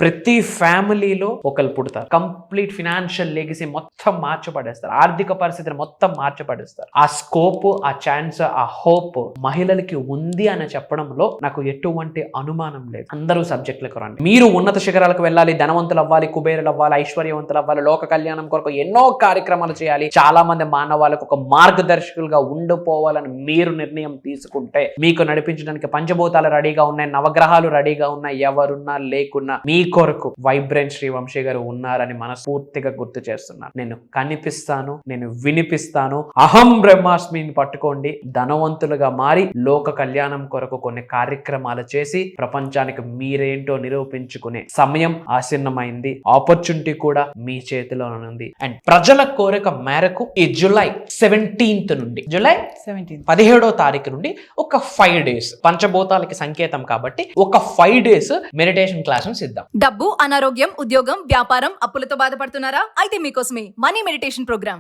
ప్రతి ఫ్యామిలీలో ఒకరు పుడతారు, కంప్లీట్ ఫినాన్షియల్ లెగసీ మొత్తం మార్చబడేస్తారు, ఆర్థిక పరిస్థితిని మొత్తం మార్చబడేస్తారు. ఆ స్కోప్, ఆ ఛాన్స్, ఆ హోప్ మహిళలకి ఉంది అని చెప్పడంలో నాకు ఎటువంటి అనుమానం లేదు. అందరూ సబ్జెక్టులకు రండి. మీరు ఉన్నత శిఖరాలకు వెళ్ళాలి, ధనవంతులు అవ్వాలి, కుబేరులు అవ్వాలి, ఐశ్వర్యవంతులు అవ్వాలి, లోక కళ్యాణం కొరకు ఎన్నో కార్యక్రమాలు చేయాలి, చాలా మంది మానవాళ్ళకు ఒక మార్గదర్శకులుగా ఉండిపోవాలని మీరు నిర్ణయం తీసుకుంటే మీకు నడిపించడానికి పంచభూతాలు రెడీగా ఉన్నాయి, నవగ్రహాలు రెడీగా ఉన్నాయి. ఎవరున్నా లేకున్నా మీ కొరకు వైబ్రెంట్ శ్రీవంశీ గారు ఉన్నారని మనస్ఫూర్తిగా గుర్తు చేస్తున్నాను. నేను కనిపిస్తాను, నేను వినిపిస్తాను. అహం బ్రహ్మాస్మిని పట్టుకోండి. ధనవంతులుగా మారి లోక కళ్యాణం కొరకు కొన్ని కార్యక్రమాలు చేసి ప్రపంచానికి మీరేంటో నిరూపించుకునే సమయం ఆసన్నమైంది. ఆపర్చునిటీ కూడా మీ చేతిలో ఉంది. అండ్ ప్రజల కోరిక మేరకు ఈ జూలై 17th నుండి, జూలై 17వ తారీఖు నుండి ఒక 5 days పంచభూతాలకి సంకేతం కాబట్టి ఒక 5 days మెడిటేషన్ క్లాసెస్ ఇద్దాం. డబ్బు, అనారోగ్యం, ఉద్యోగం, వ్యాపారం, అప్పులతో బాధపడుతున్నారా? అయితే మీకోసమే మనీ మెడిటేషన్ ప్రోగ్రామ్.